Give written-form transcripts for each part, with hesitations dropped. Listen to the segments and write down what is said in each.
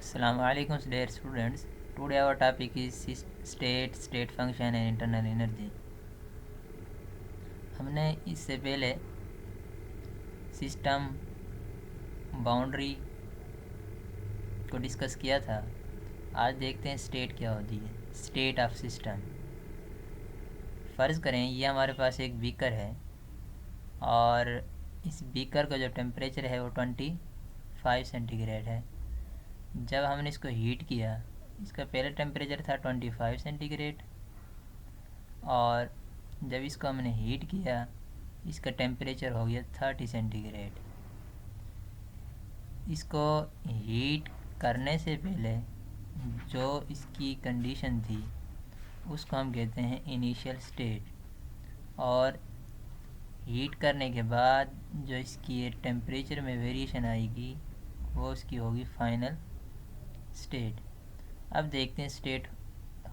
Assalamu alaikum dear students. Today our topic is state function and internal energy. हमने इससे पहले system boundary को discuss किया था। आज देखते हैं स्टेट क्या होती है। State of system. फ़र्ज़ करें ये हमारे पास एक बीकर है और इस बीकर का जो टेम्परेचर है वो 25 सेंटीग्रेड है। जब हमने इसको हीट किया, इसका पहले टेम्परेचर था 25 सेंटीग्रेड और जब इसको हमने हीट किया इसका टेम्परेचर हो गया 30 सेंटीग्रेड। इसको हीट करने से पहले जो इसकी कंडीशन थी उसको हम कहते हैं इनिशियल स्टेट, और हीट करने के बाद जो इसकी टेम्परेचर में वेरिएशन आएगी वो उसकी होगी फाइनल स्टेट। अब देखते हैं स्टेट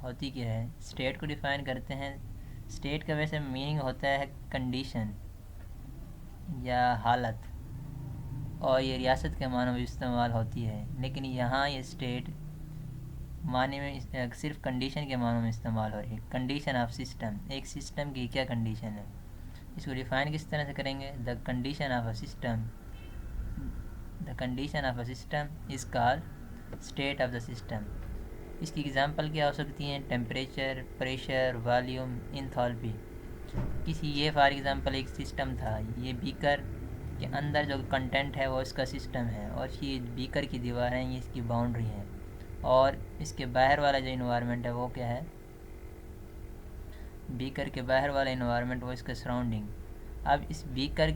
होती क्या है। स्टेट को डिफ़ाइन करते हैं। स्टेट का वैसे मीनिंग होता है कंडीशन या हालत, और ये रियासत के मानों में इस्तेमाल होती है, लेकिन यहाँ ये स्टेट माने में सिर्फ कंडीशन के मानों में इस्तेमाल हो रही है। कंडीशन ऑफ सिस्टम, एक सिस्टम की क्या कंडीशन है, इसको डिफ़ाइन किस तरह से करेंगे। The condition of a system is called state of the system. इसकी एग्जांपल क्या हो सकती हैं। Temperature, pressure, volume, enthalpy. किसी ये फॉर एग्जांपल एक सिस्टम था, ये बीकर के अंदर जो कंटेंट है वो इसका सिस्टम है, और ये बीकर की दीवारें ये इसकी बाउंड्री हैं, और इसके बाहर वाला जो इन्वायरमेंट है वो क्या है। बीकर के बाहर वाला इन्वायरमेंट वो इसका सराउंडिंग। अब इस बीकर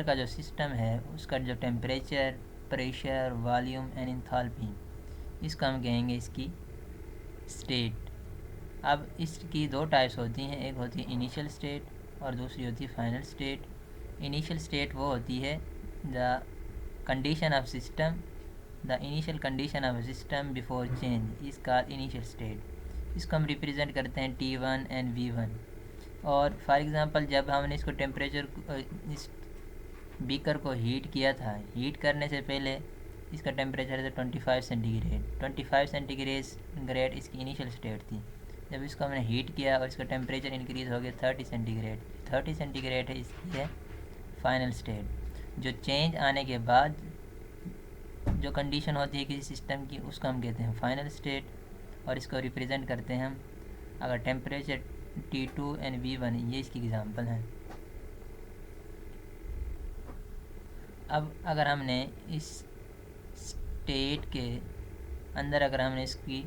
का जो सिस्टम है उसका जो temperature, pressure, volume and enthalpy, इसको हम कहेंगे इसकी स्टेट। अब इसकी दो टाइप्स होती हैं, एक होती है इनिशियल स्टेट और दूसरी होती है फाइनल स्टेट। इनिशियल स्टेट वो होती है the condition of system, the initial condition of system before change is called initial state. इसको हम रिप्रेजेंट करते हैं T1 एंड V1। और फॉर एग्ज़ाम्पल जब हमने इसको टेम्परेचर इस बीकर को हीट किया था, हीट करने से पहले इसका टेम्परेचर था 25 सेंटीग्रेड। 25 सेंटीग्रेड इसकी इनिशियल स्टेट थी। जब इसको हमने हीट किया और इसका टेम्परेचर इंक्रीज़ हो गया 30 सेंटीग्रेड। 30 सेंटीग्रेड है इसकी है फाइनल स्टेट। जो चेंज आने के बाद जो कंडीशन होती है किसी सिस्टम की उसको हम कहते हैं फाइनल स्टेट, और इसको रिप्रेजेंट करते हैं हम अगर टेम्परेचर T2 एंड V1, ये इसकी एग्ज़ाम्पल हैं। अब अगर हमने इस स्टेट के अंदर अगर हमने इसकी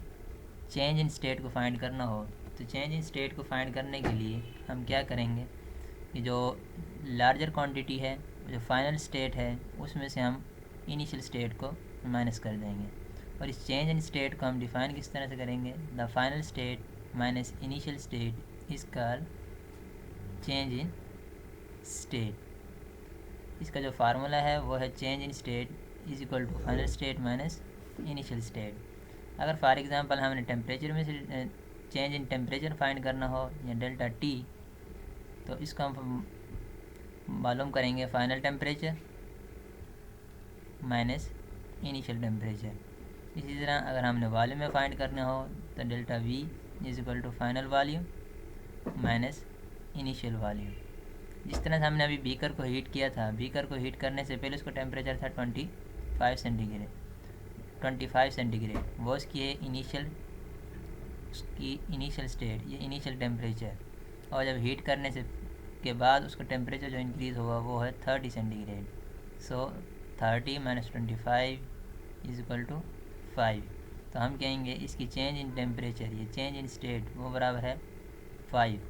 चेंज इन स्टेट को फाइंड करना हो, तो चेंज इन स्टेट को फाइंड करने के लिए हम क्या करेंगे कि जो लार्जर क्वांटिटी है, जो फाइनल स्टेट है, उसमें से हम इनिशियल स्टेट को माइनस कर देंगे, और इस चेंज इन स्टेट को हम डिफ़ाइन किस तरह से करेंगे। The final state minus initial state is called change in state. इसका जो फार्मूला है वो है change in state is equal to final state minus initial state. अगर फॉर एग्ज़ाम्पल हमने टेम्परेचर में से चेंज इन टेम्परेचर फाइंड करना हो या डेल्टा T, तो इसको हम मालूम करेंगे final temperature minus initial temperature. इसी तरह अगर हमने वॉल्यूम में फाइंड करना हो तो delta V is equal to final volume minus initial volume. जिस तरह से हमने अभी बीकर को हीट किया था, बीकर को हीट करने से पहले उसका टेम्परेचर था 25 सेंटीग्रेड। वो उसकी है इनिशियल स्टेट, ये इनिशियल टेम्परेचर, और जब हीट करने से के बाद उसका टेम्परेचर जो इंक्रीज़ हुआ वो है 30 centigrade. So 30 minus 25 is equal to 5। तो हम कहेंगे इसकी चेंज इन टेम्परेचर, ये चेंज इन स्टेट, वो बराबर है 5।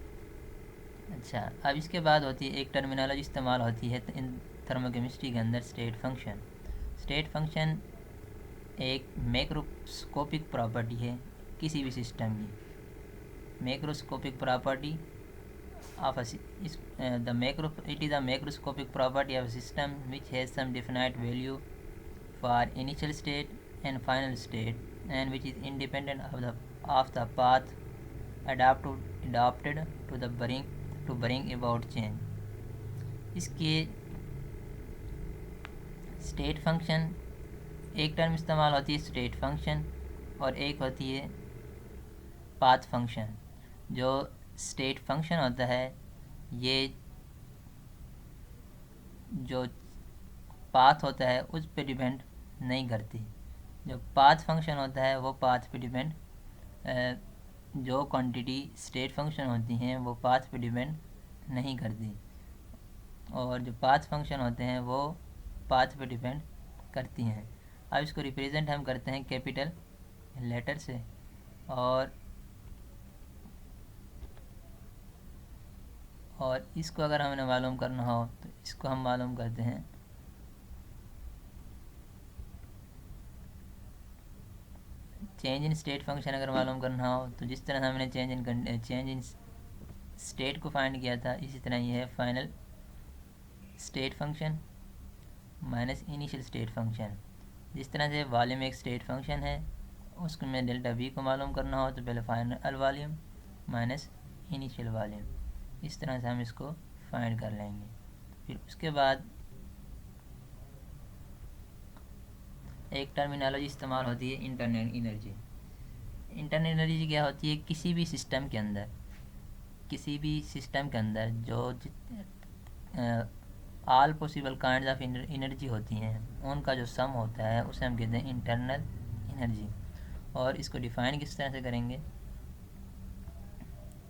अच्छा, अब इसके बाद होती है एक टर्मिनोलॉजी इस्तेमाल होती है इन थर्मोकेमिस्ट्री के अंदर, स्टेट फंक्शन। स्टेट फंक्शन एक मैक्रोस्कोपिक प्रॉपर्टी है किसी भी सिस्टम की। Macroscopic property of it is a macroscopic property of a system which has some definite value for initial state and final state, and which is independent of the path adopted to bring about change। इसके state function एक term इस्तेमाल होती है state function और एक होती है path function. जो स्टेट फंक्शन होता है ये जो पाथ होता है उस पर डिपेंड नहीं करती। जो पाथ फंक्शन होता है वो पाथ पे डिपेंड, जो क्वांटिटी स्टेट फंक्शन होती हैं वो पाथ पे डिपेंड नहीं करती, और जो पाथ फंक्शन होते हैं वो पाथ पे डिपेंड करती हैं। अब इसको रिप्रेजेंट हम करते हैं कैपिटल लेटर से, और इसको अगर हमें मालूम करना हो तो इसको हम मालूम करते हैं चेंज इन स्टेट फंक्शन। अगर मालूम करना हो तो जिस तरह हमने चेंज इन स्टेट को फाइंड किया था, इसी तरह ये है final state function minus initial state function. जिस तरह से वॉल्यूम एक स्टेट फंक्शन है, उसको में डेल्टा वी को मालूम करना हो तो पहले final volume minus initial volume, इस तरह से हम इसको फाइंड कर लेंगे। फिर उसके बाद एक टर्मिनोलॉजी इस्तेमाल होती है इंटरनल एनर्जी। इंटरनल एनर्जी क्या होती है? किसी भी सिस्टम के अंदर जो all possible kind of energy होती हैं उनका जो सम होता है उसे हम कहते हैं इंटरनल एनर्जी। और इसको डिफाइन किस तरह से करेंगे?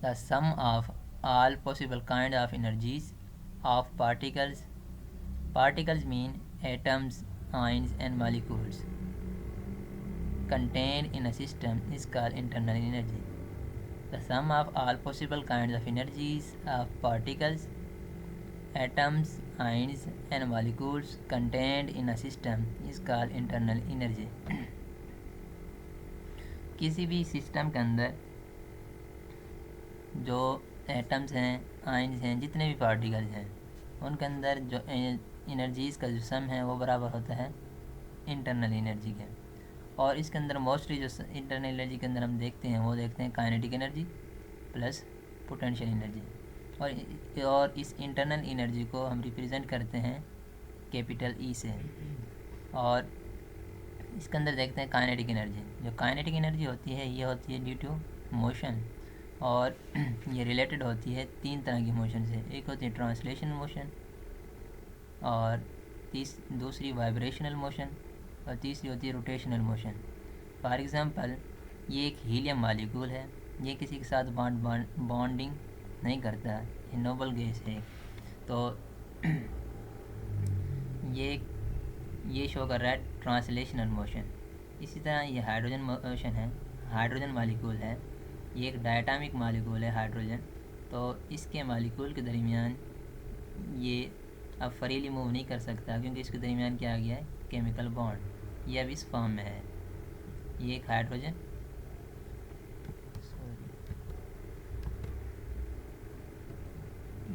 The sum of all possible kind of energies of particles mean atoms, ions and molecules contained in a system is called internal energy. The sum of all possible kinds of energies of particles, atoms, ions and molecules contained in a system is called internal energy. किसी भी system के अंदर जो atoms हैं, ions हैं, जितने भी particles हैं, उनके अंदर जो एनर्जीज़ का जो सम है वो बराबर होता है इंटरनल एनर्जी के। और इसके अंदर मोस्टली जो इंटरनल एनर्जी के अंदर हम देखते हैं kinetic energy plus potential energy. और इस इंटरनल एनर्जी को हम रिप्रेजेंट करते हैं कैपिटल ई से। और इसके अंदर देखते हैं काइनेटिक एनर्जी। जो काइनेटिक एनर्जी होती है ये होती है ड्यू टू मोशन, और ये रिलेटेड होती है तीन तरह की मोशन से। एक होती है ट्रांसलेशन मोशन, और दूसरी वाइब्रेशनल मोशन, और तीसरी होती है रोटेशनल मोशन। फॉर एग्ज़ाम्पल ये एक हीलियम मालिक्यूल है, ये किसी के साथ बॉन्डिंग नहीं करता, ये नोबल गैस है। तो ये शो कर रहा है ट्रांसलेशनल मोशन। इसी तरह ये हाइड्रोजन मोशन है, हाइड्रोजन मालिक्यूल है, ये एक डायटामिक मालिक्यूल है हाइड्रोजन। तो इसके मालिक्यूल के दरमियान ये अब फ्रीली मूव नहीं कर सकता, क्योंकि इसके दरमियान क्या आ गया है? Chemical bond. ये अब इस फॉर्म में है, ये एक हाइड्रोजन,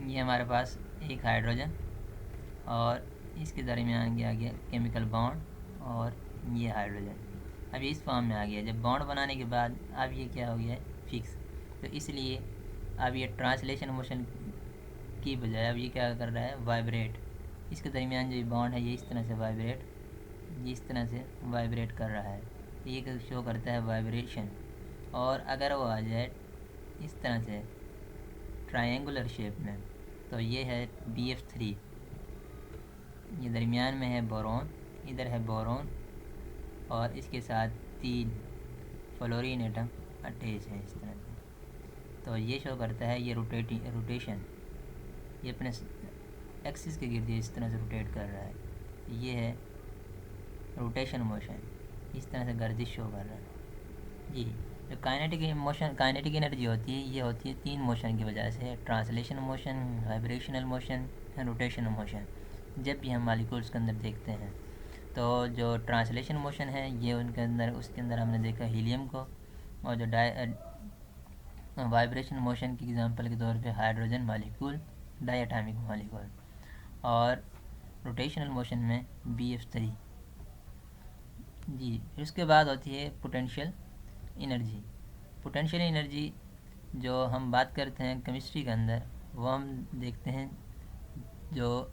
ये हमारे पास एक हाइड्रोजन, और इसके दरमियान क्या आ गया? केमिकल बॉन्ड, और ये हाइड्रोजन अब ये इस फॉर्म में आ गया। जब बॉन्ड बनाने के बाद अब ये क्या हो गया है? फिक्स। तो इसलिए अब ये ट्रांसलेशन मोशन की बजाय अब ये क्या कर रहा है? वाइब्रेट। इसके दरमियान जो बॉन्ड है ये इस तरह से वाइब्रेट कर रहा है। तो ये शो करता है वाइब्रेशन। और अगर वो आ जाए इस तरह से ट्रायंगुलर शेप में, तो ये है BF3। ये दरमियान में है बोरॉन, इधर है बोरॉन, और इसके साथ 3 फ्लोरीन एटम अटैच है इस तरह से। तो ये शो करता है ये रोटेशन, ये अपने एक्सिस के गिर्द इस तरह से रोटेट कर रहा है। ये है रोटेशन मोशन, इस तरह से गर्दिश शो कर रहा है जी। जो काइनेटिक एनर्जी होती है ये होती है 3 मोशन की वजह से: translation motion, vibrational motion, rotational motion. जब भी हम मालिक्यूल्स के अंदर देखते हैं तो जो ट्रांसलेशन मोशन है ये उसके अंदर हमने देखा हीलियम को, और जो वाइब्रेशन मोशन की एग्जांपल के तौर पे हाइड्रोजन मालिक्यूल, डायटोमिक मालिक्यूल, और रोटेशनल मोशन में BF3 जी। फिर उसके बाद होती है पोटेंशियल एनर्जी। पोटेंशियल एनर्जी जो हम बात करते हैं केमिस्ट्री के अंदर, वो हम देखते हैं जो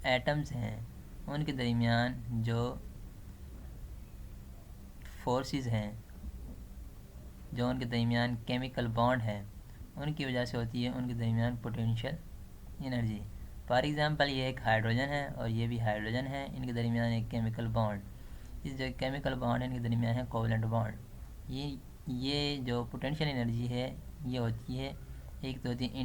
एटम्स हैं उनके दरमियान जो फोर्सेस हैं, जो उनके दरमियान केमिकल बॉन्ड है, उनकी वजह से होती है उनके दरमियान पोटेंशियल एनर्जी। फॉर एग्ज़ाम्पल ये एक हाइड्रोजन है और ये भी हाइड्रोजन है, इनके दरमियान एक केमिकल बॉन्ड, इस जो केमिकल बॉन्ड है इनके दरमियान है कोवलेंट बॉन्ड। ये जो पोटेंशियल एनर्जी है ये होती है, एक तो होती है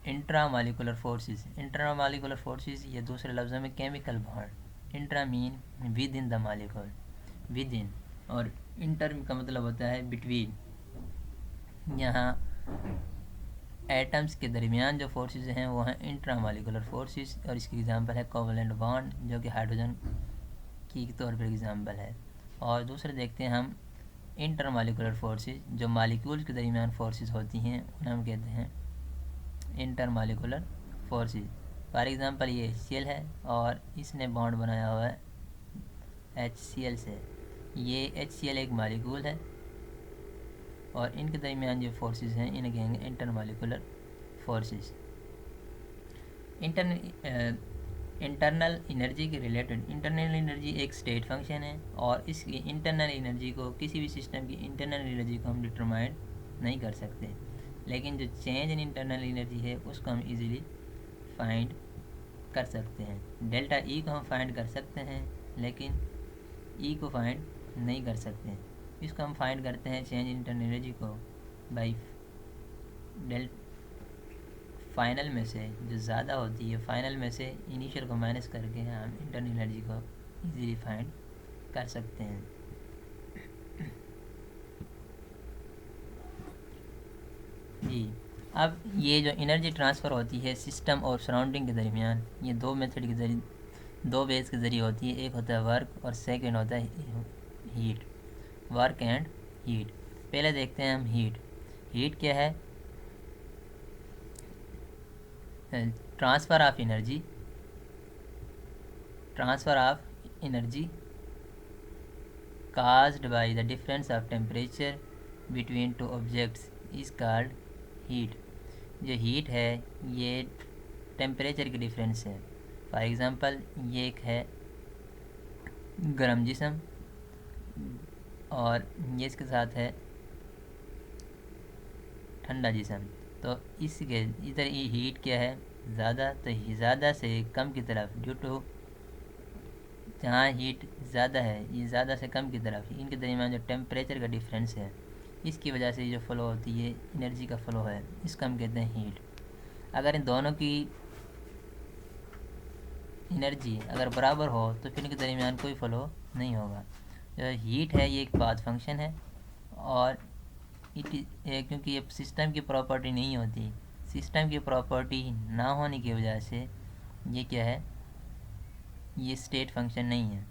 इंट्रामॉलिक्यूलर फोर्सेस। इंट्रामॉलिक्यूलर फोर्सेस या दूसरे लफ्ज़ों में chemical bond. Intra mean with in the molecule, with in, और इंटर का मतलब होता है बिटवीन। यहाँ एटम्स के दरमियान जो फोर्सेस हैं वो हैं इंट्रामॉलिक्यूलर फोर्सेस, और इसकी एग्जांपल है कोवलेंट बॉन्ड जो कि हाइड्रोजन की तौर पर एग्जांपल है। और दूसरे देखते हैं हम इंटरमॉलिक्यूलर फोर्सेस, जो मालिक्यूल के दरमियान फोर्सेस होती हैं उन्हें हम कहते हैं इंटरमॉलिक्यूलर फोर्सेस। फॉर एग्ज़ाम्पल ये HCl है और इसने बॉन्ड बनाया हुआ है HCl से। ये HCl एक मालिक्यूल है और इनके दरमियान जो फोर्सेस हैं इन्हें कहेंगे इंटरमॉलिक्यूलर फोर्सेस। इंटरनल एनर्जी के रिलेटेड, इंटरनल एनर्जी एक स्टेट फंक्शन है और इसकी इंटरनल एनर्जी को, किसी भी सिस्टम की इंटरनल एनर्जी को हम डिटरमाइन नहीं कर सकते, लेकिन जो चेंज इन इंटरनल एनर्जी है उसको हम इजीली फाइंड कर सकते हैं। डेल्टा E को हम फाइंड कर सकते हैं लेकिन E को फाइंड नहीं कर सकते। इसको हम फाइंड करते हैं चेंज इन इंटरनल एनर्जी को बाई फाइनल में से जो ज़्यादा होती है, फाइनल में से इनिशियल को माइनस करके हम इंटरनल एनर्जी को इजीली फाइंड कर सकते हैं। जी, अब ये जो एनर्जी ट्रांसफ़र होती है सिस्टम और सराउंडिंग के दरमियान, ये दो मेथड के ज़रिए, दो वेज के ज़रिए होती है। एक होता है वर्क और सेकंड होता है हीट। Work and heat. पहले देखते हैं हम हीट। हीट क्या है? Transfer of energy, caused by the difference of temperature between two objects is called heat। जो हीट है ये टेम्परेचर की डिफरेंस है। फॉर एग्ज़ाम्पल ये एक है गर्म जिस्म और ये इसके साथ है ठंडा जिस्म, तो इसके इधर ये हीट क्या है? ज़्यादा, तो ज़्यादा से कम की तरफ, ड्यू टू जहाँ हीट ज़्यादा है ये ज़्यादा से कम की तरफ, इनके दरमियान जो टेम्परेचर का डिफरेंस है इसकी वजह से जो फ़्लो होती है एनर्जी का फ़्लो है, इसको हम कहते हैं हीट। अगर इन दोनों की एनर्जी अगर बराबर हो तो फिर इनके दरमियान कोई फ़्लो नहीं होगा। जो हीट है ये एक पाथ फंक्शन है और क्योंकि ये सिस्टम की प्रॉपर्टी नहीं होती, सिस्टम की प्रॉपर्टी ना होने की वजह से ये क्या है? ये स्टेट फंक्शन नहीं है।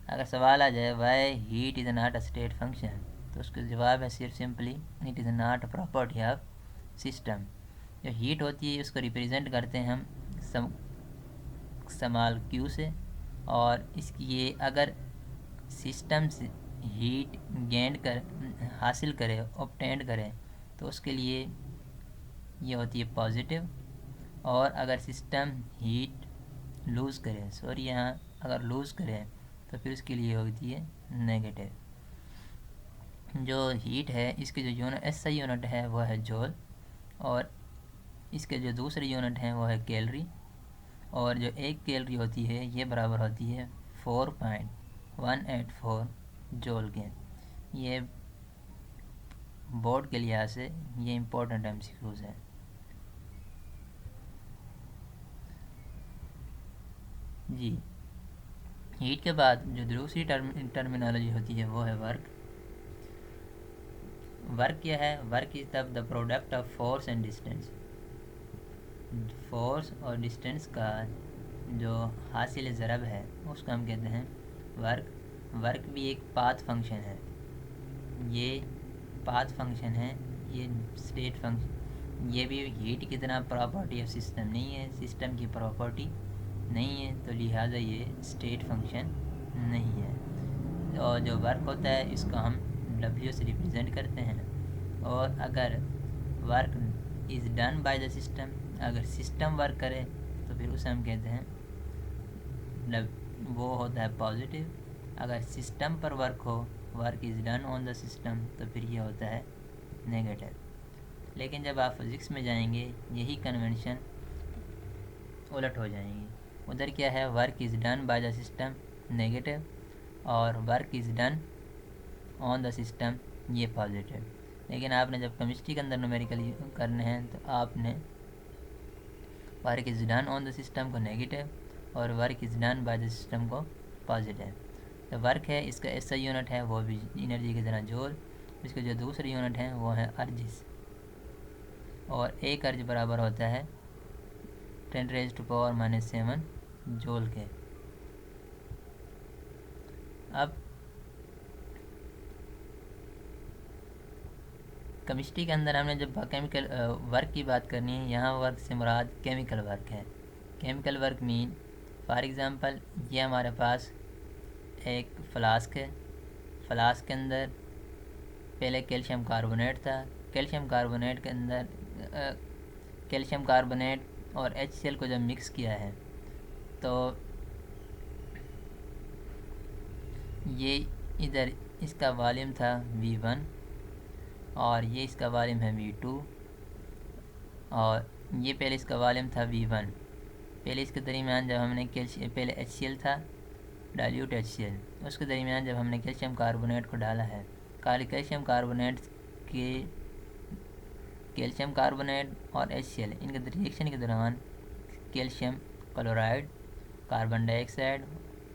अगर सवाल आ जाए why heat is not a state function, तो उसका जवाब है सिर्फ simply it is not a property of system. जो हीट होती है उसको रिप्रेजेंट करते हैं हम स्मॉल q से, और इसकी ये अगर सिस्टम से हीट गेन कर हासिल करे, ऑब्टेंड करे, तो उसके लिए ये होती है पॉजिटिव, और अगर सिस्टम हीट लूज़ करे, सॉरी यहाँ अगर लूज़ करे तो फिर उसके लिए होती है नेगेटिव। जो हीट है इसके जो यूनिट SI यूनिट है वो है जूल, और इसके जो दूसरे यूनिट हैं वो है कैलोरी, और जो एक कैलोरी होती है ये बराबर होती है 4.184 जूल के। ये बोर्ड के लिहाज से ये इम्पोर्टेंट MCQs है। जी, हीट के बाद जो दूसरी टर्मिनोलॉजी होती है वो है वर्क। वर्क क्या है? Work is the product of force and distance. Force और डिस्टेंस का जो हासिल ज़रब है उसको हम कहते हैं वर्क। वर्क भी एक पाथ फंक्शन है, ये पाथ फंक्शन है, ये स्टेट फंक्शन, ये भी हीट की तरह प्रॉपर्टी ऑफ सिस्टम नहीं है, सिस्टम की प्रॉपर्टी नहीं है, तो लिहाजा ये स्टेट फंक्शन नहीं है। और जो वर्क होता है इसको हम W से रिप्रेजेंट करते हैं, और अगर work is done by the system, अगर सिस्टम वर्क करे तो फिर उसे हम कहते हैं वो होता है पॉजिटिव, अगर सिस्टम पर वर्क हो, work is done on the system, तो फिर ये होता है नेगेटिव। लेकिन जब आप फिज़िक्स में जाएंगे यही कन्वेंशन उलट हो जाएंगी। उधर क्या है, work is done by the system negative, और work is done on the system ये पॉजिटिव। लेकिन आपने जब केमिस्ट्री के अंदर न्यूमेरिकल करने हैं तो आपने work is done on the system को नेगेटिव और work is done by the system को पॉजिटिव। तो वर्क है इसका ऐसा यूनिट है वो भी एनर्जी की तरह जूल, इसके जो दूसरे यूनिट हैं वो है अर्जिस, और एक अर्ज बराबर होता है 10⁻⁻7 जूल के। अब केमिस्ट्री के अंदर हमने जब केमिकल वर्क की बात करनी है, यहाँ वर्क से मुराद केमिकल वर्क है। Chemical work mean for example ये हमारे पास एक फ्लास्क है, फ्लास्क के अंदर पहले कैल्शियम कार्बोनेट था, कैल्शियम कार्बोनेट के अंदर कैल्शियम कार्बोनेट और HCl को जब मिक्स किया है तो ये इधर इसका वॉल्यूम था V1 और ये इसका वॉल्यूम है V2, और ये पहले इसका वॉल्यूम था V1। पहले इसके दरमियान जब हमने पहले HCl था, डाइल्यूट HCl, उसके दरमियान जब हमने कैल्शियम कार्बोनेट को डाला है, कैल्शियम कार्बोनेट के कैल्शियम कार्बोनेट और HCl इनके रिएक्शन के दौरान कैल्शियम क्लोराइड, कार्बन डाइऑक्साइड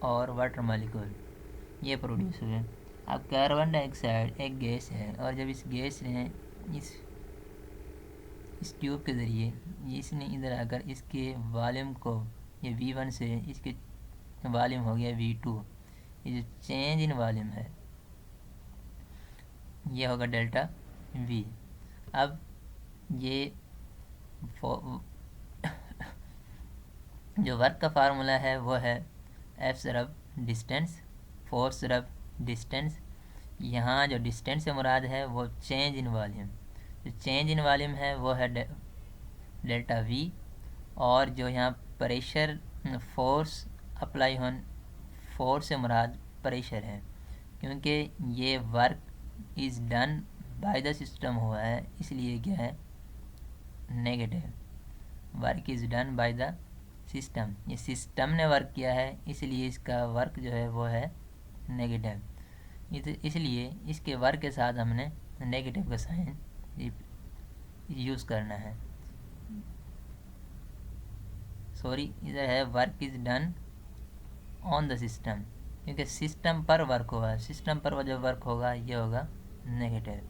और वाटर मॉलिक्यूल ये प्रोड्यूस हुए। अब कार्बन डाइऑक्साइड एक गैस है, और जब इस गैस ने इस ट्यूब के ज़रिए इसने इधर आकर इसके वॉल्यूम को, ये V1 से इसके वॉल्यूम हो गया V2, ये जो चेंज इन वॉल्यूम है ये होगा डेल्टा V। अब ये जो वर्क का फार्मूला है वो है F ज़रब डिस्टेंस, फोर्स ज़रब डिस्टेंस। यहाँ जो डिस्टेंस से मुराद है वो चेंज इन वॉल्यूम, जो चेंज इन वॉल्यूम है वो है डेल्टा V, और जो यहाँ प्रेशर फोर्स अप्लाई होन, फोर्स से मुराद प्रेशर है, क्योंकि ये work is done by the system हुआ है इसलिए क्या है negative. Work is done by the system, ये सिस्टम ने वर्क किया है इसलिए इसका वर्क जो है वो है नेगेटिव। इसलिए इसके वर्क के साथ हमने नेगेटिव का साइन यूज़ करना है। सॉरी, इधर है work is done on the system, क्योंकि सिस्टम पर वर्क हुआ है, सिस्टम पर जब वर्क होगा ये होगा नेगेटिव।